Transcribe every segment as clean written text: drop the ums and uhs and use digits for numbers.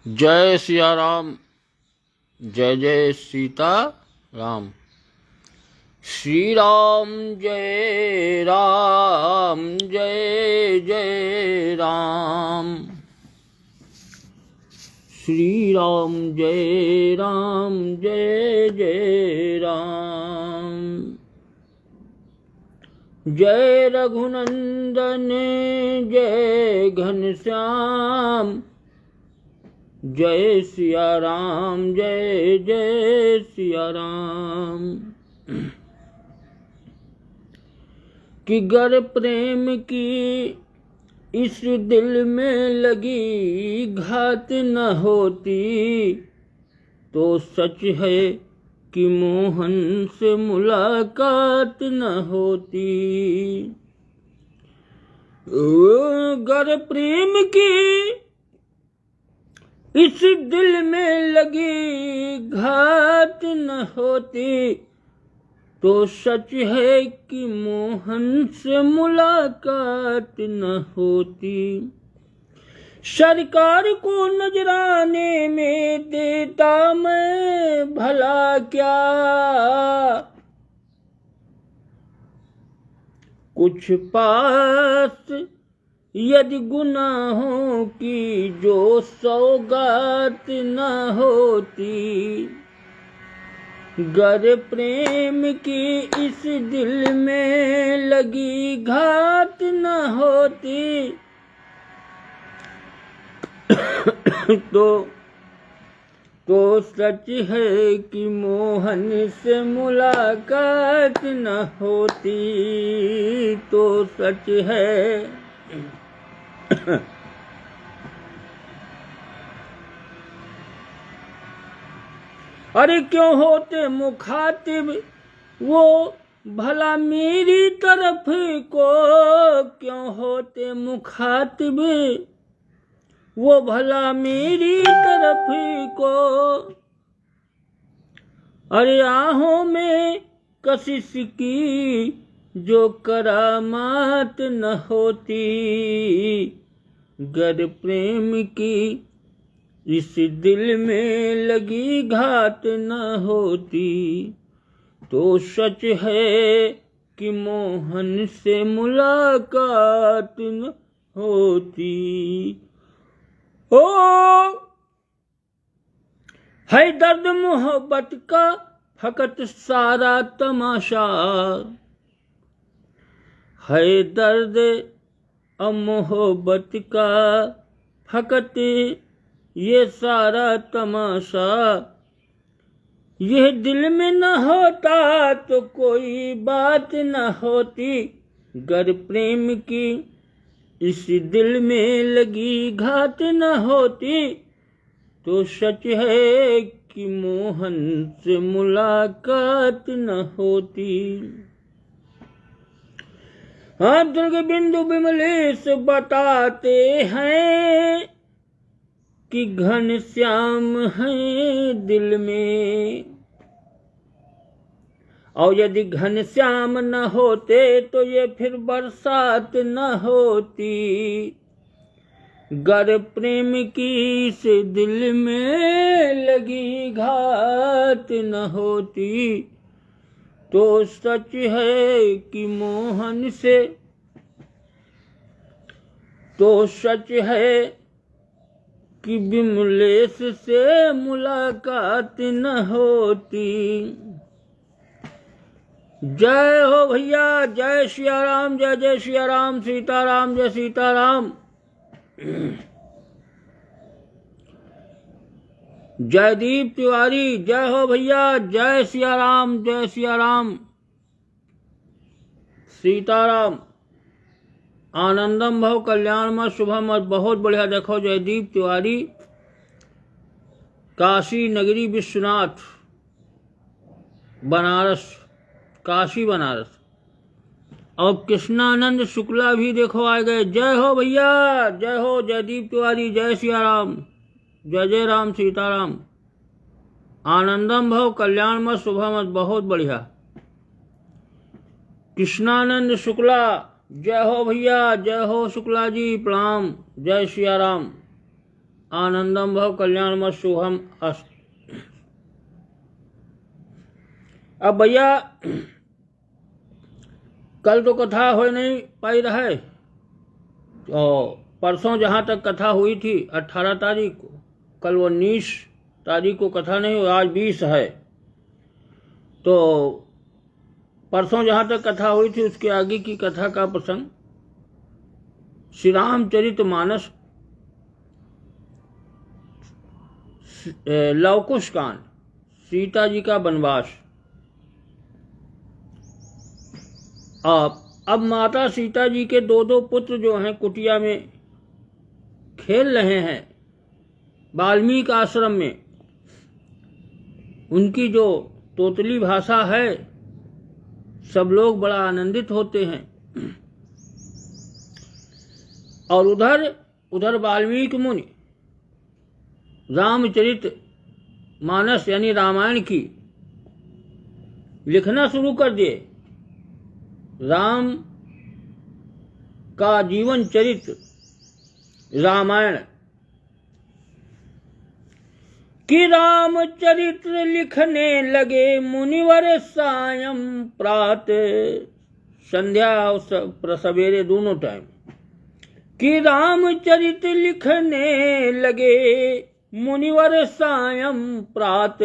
जय सिया राम। जय जय सीता राम। श्री राम जय राम, जय जय राम। श्री राम जय राम, जय जय राम। जय रघुनंदन जय घनश्याम, जय सिया राम, जय जय सिया राम। कि गर प्रेम की इस दिल में लगी घात न होती, तो सच है कि मोहन से मुलाकात न होती। गर प्रेम की इस दिल में लगी घात न होती, तो सच है कि मोहन से मुलाकात न होती। सरकार को नजराने में देता मैं भला क्या, कुछ पास यदि गुनाहों की जो सौगात न होती। गर प्रेम की इस दिल में लगी घात न होती, तो सच है कि मोहन से मुलाकात न होती, तो सच है। अरे क्यों होते मुखातिब वो भला मेरी तरफ को, क्यों होते मुखातिब वो भला मेरी तरफ को। अरे आहों में कशिश की जो करामात न होती, गर प्रेम की इस दिल में लगी घात न होती, तो सच है कि मोहन से मुलाकात न होती। ओ है दर्द मोहब्बत का फकत सारा तमाशा, है दर्द मोहब्बत का फकत ये सारा तमाशा। यह दिल में न होता तो कोई बात न होती, गर प्रेम की इस दिल में लगी घात न होती, तो सच है कि मोहन से मुलाकात न होती। हाँ, दुर्ग बिंदु विमलेश बताते हैं कि घनश्याम है दिल में, और यदि घनश्याम न होते तो ये फिर बरसात न होती। गर प्रेम की इस दिल में लगी घात न होती, तो सच है कि मोहन से, तो सच है कि विमलेश से मुलाकात न होती। जय हो भैया, जय सिया राम, जय जय सिया राम। सीताराम जय सीताराम। जयदीप तिवारी जय हो भैया, जय सिया राम, जय सिया राम। सीताराम। आनंदम भव कल्याणमय शुभम। बहुत बढ़िया। देखो जयदीप तिवारी, काशी नगरी विश्वनाथ, बनारस, काशी बनारस। और कृष्णानंद शुक्ला भी देखो आ गए। जय हो भैया, जय हो जयदीप तिवारी, जय सिया राम, जय जय राम सीताराम। आनंदम भव कल्याणमय शुभम। बहुत बढ़िया। कृष्णानंद शुक्ला जय हो भैया, जय हो शुक्ला जी, प्रणाम, जय सिया राम। आनंदम भव कल्याणमय शुभम अस्त। अब भैया कल तो कथा हो नहीं पाई रहे, और परसों जहाँ तक कथा हुई थी 18 तारीख को, कल 19 तारीख को कथा नहीं हुई, आज 20 है। तो परसों जहाँ तक कथा हुई थी उसके आगे की कथा का प्रसंग श्री रामचरितमानस लवकुश कांड, सीता जी का वनवास। अब माता सीता जी के दो पुत्र जो हैं कुटिया में खेल रहे हैं वाल्मीकि आश्रम में। उनकी जो तोतली भाषा है सब लोग बड़ा आनंदित होते हैं। और उधर वाल्मीकि मुनि रामचरित मानस यानी रामायण की लिखना शुरू कर दिए। राम का जीवन चरित्र रामायण कि रामचरित्र लिखने लगे मुनिवर सायं प्रात, संध्या और सवेरे दोनों टाइम। कि रामचरित लिखने लगे मुनिवर सायं प्रात,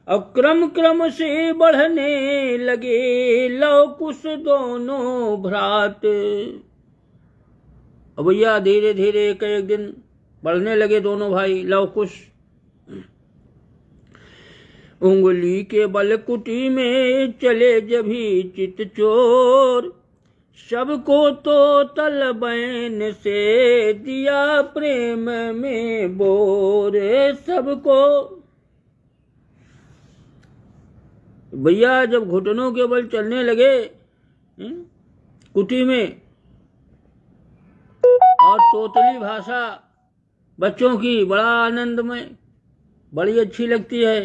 अब क्रम से बढ़ने लगे लव कुश दोनों भ्रात। अब भैया धीरे धीरे एक दिन बढ़ने लगे दोनों भाई लव कुश। उंगली के बल कुटी में चले जभी चित चोर, सबको तो तल बैन से दिया प्रेम में बोर। सबको भैया जब घुटनों के बल चलने लगे कुटी में, और तोतली भाषा बच्चों की बड़ा आनंदमय, बड़ी अच्छी लगती है।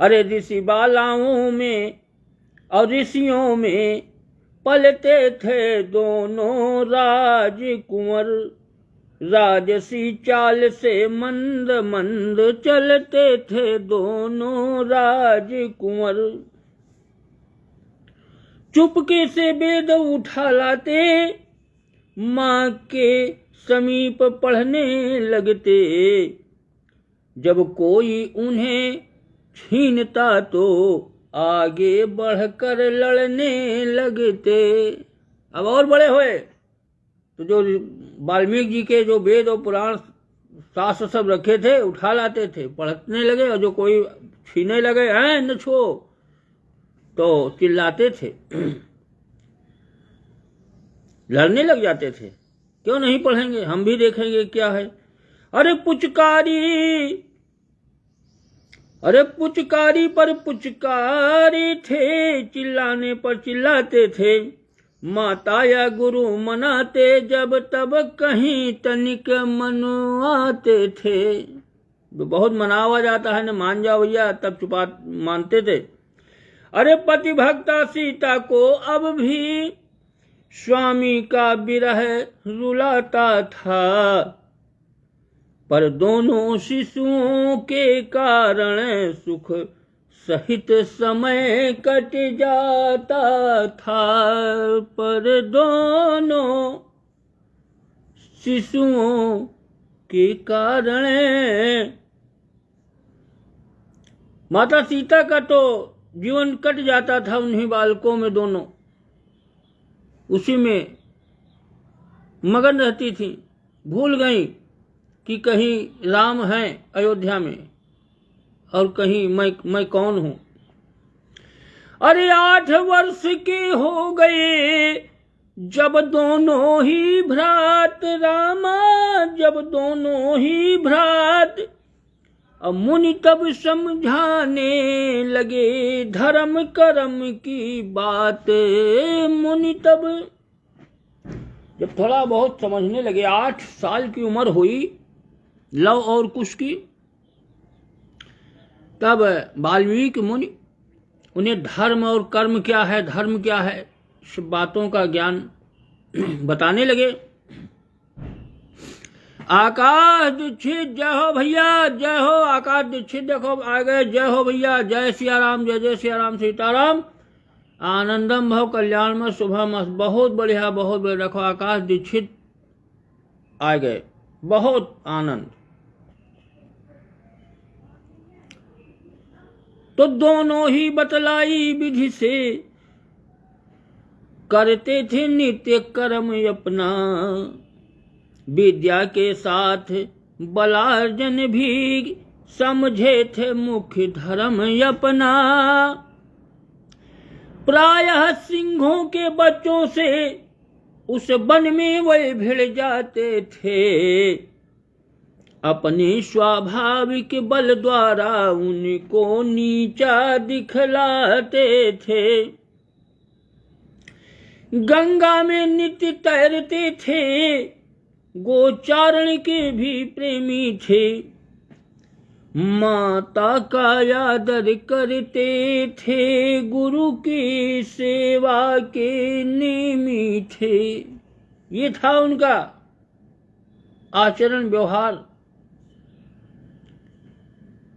अरे ऋषि बालाओं में और ऋषियों में पलते थे दोनों राजकुंवर, राजसी चाल से मंद मंद चलते थे दोनों राजकुंवर। चुपके से वेद उठा लाते, माँ के समीप पढ़ने लगते, जब कोई उन्हें छीनता तो आगे बढ़कर लड़ने लगते। अब और बड़े हुए तो जो वाल्मीकि जी के जो वेद और पुराण शास्त्र सब रखे थे उठा लाते थे, पढ़ने लगे, और जो कोई छीने लगे हैं न छो तो चिल्लाते थे, लड़ने लग जाते थे। क्यों नहीं पढ़ेंगे, हम भी देखेंगे क्या है। अरे पुचकारी पर पुचकारी थे, चिल्लाने पर चिल्लाते थे, माता या गुरु मनाते जब तब कहीं तनिक मनवाते थे। बहुत मनावा जाता है न, मान जाओ भैया, तब चुपा मानते थे। अरे पति भक्ता सीता को अब भी स्वामी का विरह रुलाता था, पर दोनों शिशुओं के कारण सुख सहित समय कट जाता था। पर दोनों शिशुओं के कारण माता सीता का तो जीवन कट जाता था, उन्हीं बालकों में दोनों उसी में मगन रहती थी। भूल गई कि कहीं राम हैं अयोध्या में और कहीं मैं कौन हूं। अरे 8 वर्ष के हो गए जब दोनों ही भ्रात, रामा जब दोनों ही भ्रात, अब मुनि तब समझाने लगे धर्म कर्म की बात। मुनि तब जब थोड़ा बहुत समझने लगे, 8 साल की उम्र हुई लव और कुश की, तब वाल्मीकि मुनि उन्हें धर्म और कर्म क्या है, धर्म क्या है, सब बातों का ज्ञान बताने लगे। आकाश दीक्षित जय हो भैया, जय हो। आकाश दीक्षित देखो आ गए, जय हो भैया। जय सिया राम, जय जय सिया राम, सीताराम। आनंदम भव कल्याण में शुभम। बहुत बढ़िया, बहुत बढ़िया। देखो आकाश दीक्षित आ गए, बहुत आनंद। तो दोनों ही बतलाई विधि से करते थे नित्य कर्म अपना, विद्या के साथ बलार्जन भी समझे थे मुख्य धर्म अपना। प्रायः सिंहों के बच्चों से उस वन में वे भिड़ जाते थे, अपने स्वाभाविक बल द्वारा उनको नीचा दिखलाते थे। गंगा में नित्य तैरते थे, गोचारण के भी प्रेमी थे, माता का आदर करते थे, गुरु की सेवा के नेमी थे। ये था उनका आचरण व्यवहार।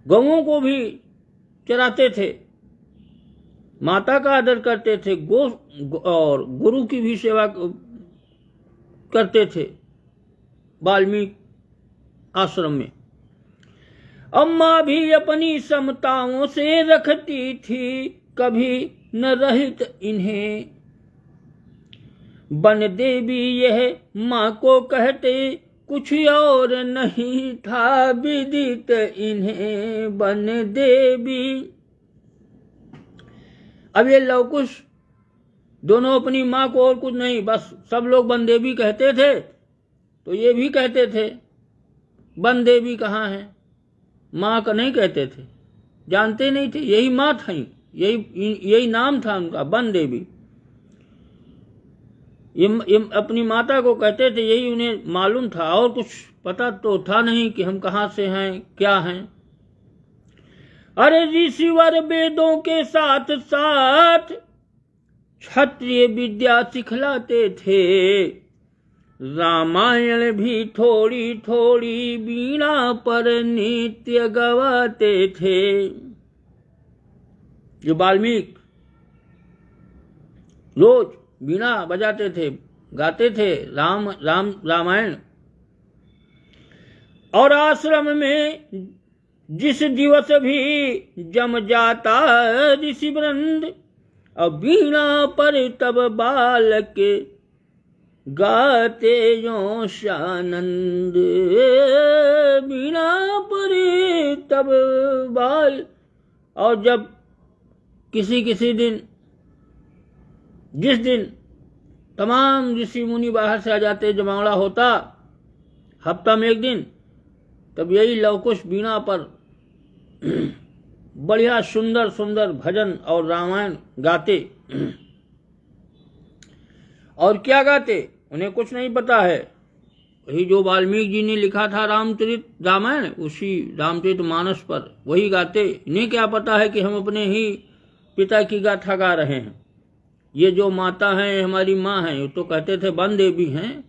गौओं को भी चराते थे, माता का आदर करते थे, और गुरु की भी सेवा करते थे वाल्मीकि आश्रम में। अम्मा भी अपनी समताओं से रखती थी, कभी न रहित इन्हें। बन देवी यह माँ को कहते, कुछ और नहीं था विदित इन्हें। बन देवी। अब ये लवकुश दोनों अपनी माँ को और कुछ नहीं, बस सब लोग बन देवी कहते थे, तो ये भी कहते थे बन देवी कहाँ है। माँ का नहीं कहते थे, जानते नहीं थे, यही माँ थी, यही नाम था उनका, बन देवी। ये अपनी माता को कहते थे, यही उन्हें मालूम था, और कुछ पता तो था नहीं कि हम कहाँ से हैं, क्या हैं। अरे ऋषिवर वेदों के साथ साथ क्षत्रिय विद्या सिखलाते थे, रामायण भी थोड़ी थोड़ी वीणा पर नित्य गवाते थे। जो वाल्मीकि रोज वीणा बजाते थे, गाते थे रामायण। और आश्रम में जिस दिवस भी जम जाता ऋषि वृंद, अब वीणा पर तब बालक गाते यो शानंद। वीणा पर तब बाल। और जब किसी दिन, जिस दिन तमाम ऋषि मुनि बाहर से आ जाते, जमावड़ा होता हफ्ता में एक दिन, तब यही लवकुश वीणा पर बढ़िया सुंदर सुंदर भजन और रामायण गाते। और क्या गाते उन्हें कुछ नहीं पता है, वही जो वाल्मीकि जी ने लिखा था रामचरित रामायण, उसी रामचरित मानस पर वही गाते। इन्हें क्या पता है कि हम अपने ही पिता की गाथा गा रहे हैं। ये जो माता है हमारी माँ है, वो तो कहते थे बन देवी हैं।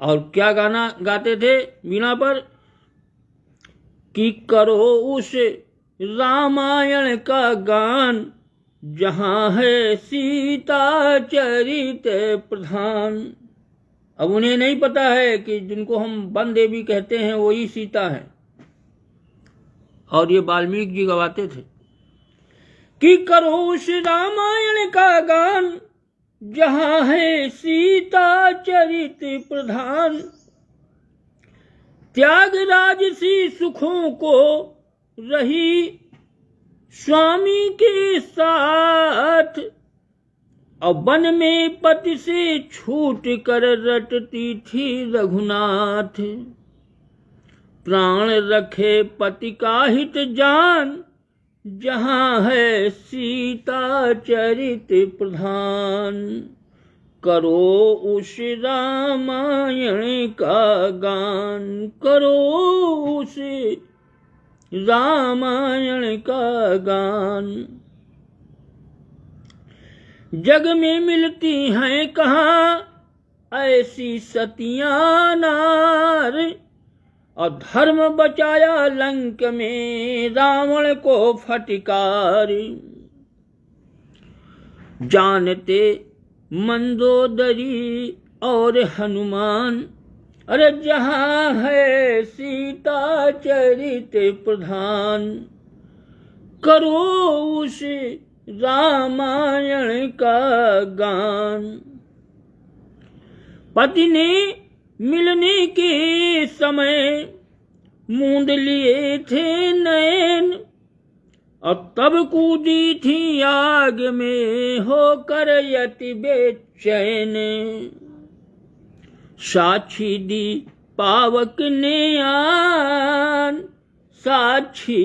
और क्या गाना गाते थे वीणा पर कि करो उस रामायण का गान, जहां है सीता चरित प्रधान। अब उन्हें नहीं पता है कि जिनको हम वन देवी कहते हैं वही सीता है। और ये वाल्मीकि जी गवाते थे कि करो उस रामायण का गान, जहां है सीता चरित प्रधान। त्याग राजसी सुखों को रही स्वामी के साथ, और वन में पति से छूट कर रटती थी रघुनाथ। प्राण रखे पति का हित जान, जहां है सीता चरित प्रधान। करो उस रामायण का गान, करो उस रामायण का गान। जग में मिलती हैं कहाँ ऐसी सतियां नार, और धर्म बचाया लंक में रावण को फटकार। जानते मंदोदरी और हनुमान, अरे जहाँ है सीता चरित प्रधान, करो उस रामायण का गान। पति ने मिलने के समय मूंद लिए थे नयन, और तब कूदी थी आग में होकर यति बेचैन। साक्षी दी पावक ने आन, साक्षी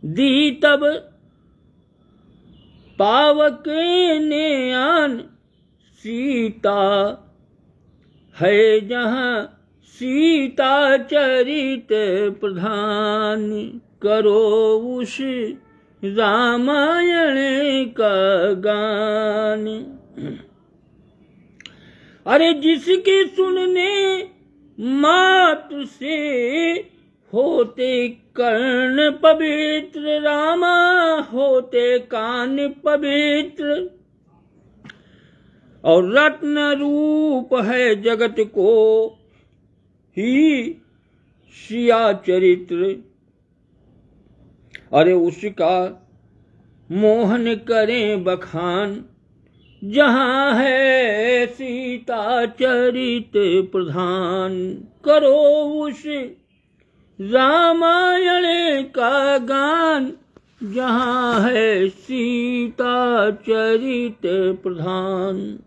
दी तब पावक ने आन, सीता है जहाँ सीता चरित प्रधान, करो उस रामायण का गान। अरे जिसके सुनने मात्र से होते कर्ण पवित्र, रामा होते कान पवित्र, और रत्न रूप है जगत को ही सिया चरित्र। अरे उसका मोहन करें बखान, जहाँ है सीता चरित प्रधान, करो उस रामायण का गान, जहाँ है सीता चरित प्रधान।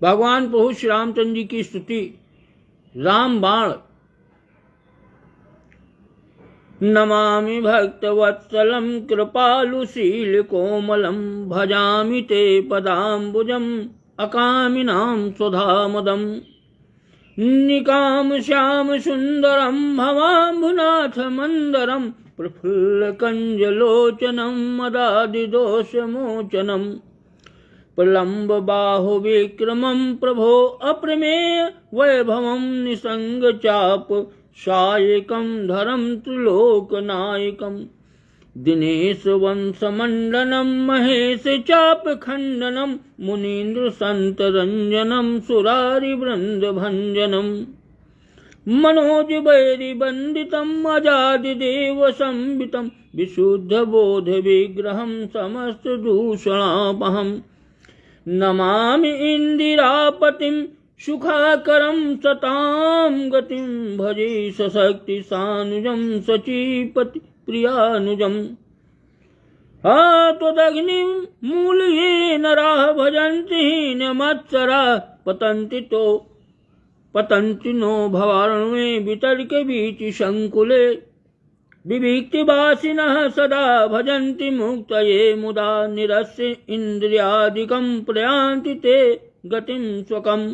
भगवान प्रभु श्री रामचंद्र जी की स्तुति। राम बाण। नमामि भक्तवत्सलं कृपालुशील कोमलं, भजामि ते पदाम्बुजम् अकामिनां सुधामदम्। निकाम श्याम सुंदरम भवाम्भुनाथ मंदरम, प्रफुल्लकंजलोचनम मदादिदोषमोचनम। प्रलम्ब बाहु विक्रमं प्रभो अप्रमेय वैभवं, निसंग चाप सायकं धरं त्रिलोकनायकम्। दिनेश वंशमंडनं महेश चाप खंडनं, मुनीन्द्र संत रंजनं सुरारि वृंद भंजनं। मनोज बैरि बंदितम् अजादि देव संवितं, विशुद्ध बोध विग्रहं समस्त दूषणापहम्। नमामि इंदिरापतिं सुखाकरं सतां गतिं, भजे सशक्ति सानुजं सचीपति प्रियानुजम्। त्वदग्नि मूल ये नराः भजन्ति हीनमत्सराः, पतन्ति नो भवार्णवे वितर्क बीचि संकुले। विविक्तिवासिनः सदा भजन्ति मुक्तये मुदा, निरस्य इन्द्रियादिकं प्रयान्ति ते गतिं स्वकम्।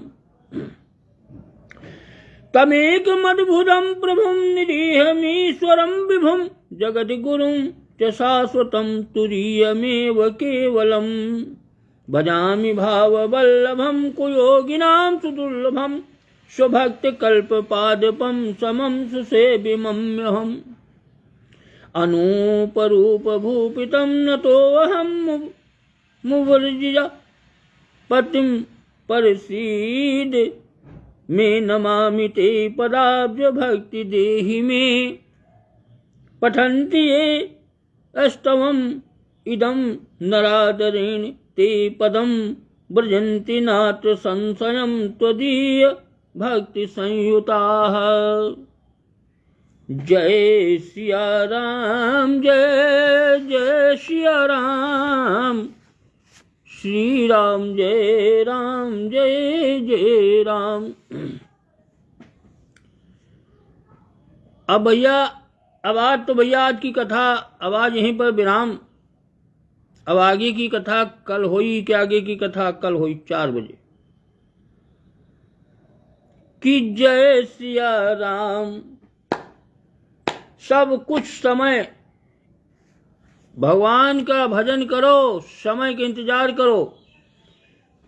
तमेकमद्भुतं प्रभुं निरीहमीश्वरं विभुं, जगद्गुरुं च शाश्वतं तुरीयमेव केवलम्। भजामि भाववल्लभं कुयोगिनां सुदुर्लभं, स्वभक्तकल्पपादपं समं सुसेव्यमम्यहम्। अनूपरूपभूपितं नतोऽहं मुवर्जिया, पतिं परसीद मे नमामि ते पदाब्ज भक्ति देहि मे। पठन्ति ये अष्टवम् इदं नरादरेण, ते पदं व्रजन्ति नात्र संशयं त्वदीय भक्ति संयुताः। जय सिया राम जय जय सिया राम, श्री राम जय जय राम। अब भैया आज तो भैया आज की कथा अब आज यहीं पर विराम। अब आगे की कथा कल हुई कि आगे की कथा कल हुई 4 बजे। कि जय सिया राम। सब कुछ समय भगवान का भजन करो, समय का इंतजार करो।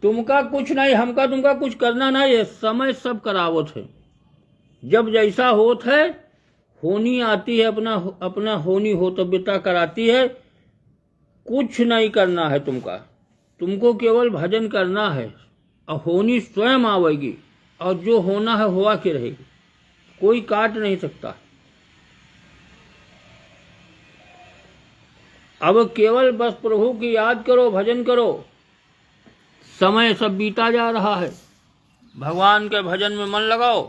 तुमका कुछ नहीं, हमका तुमका कुछ करना नहीं है, समय सब करावत है। जब जैसा होत है, होनी आती है, अपना अपना होनी होतव्यता कराती है। कुछ नहीं करना है तुमको केवल भजन करना है, और होनी स्वयं आवेगी, और जो होना है हुआ के रहेगी, कोई काट नहीं सकता। अब केवल बस प्रभु की याद करो, भजन करो। समय सब बीता जा रहा है, भगवान के भजन में मन लगाओ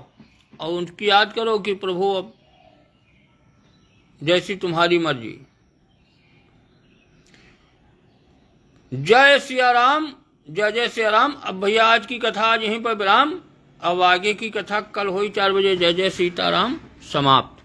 और उनकी याद करो कि प्रभु अब जैसी तुम्हारी मर्जी। जय सिया राम, जय जय सिया राम। अब भैया आज की कथा आज यहीं पर विराम। अब आगे की कथा कल हुई 4 बजे। जय जय सीताराम समाप्त।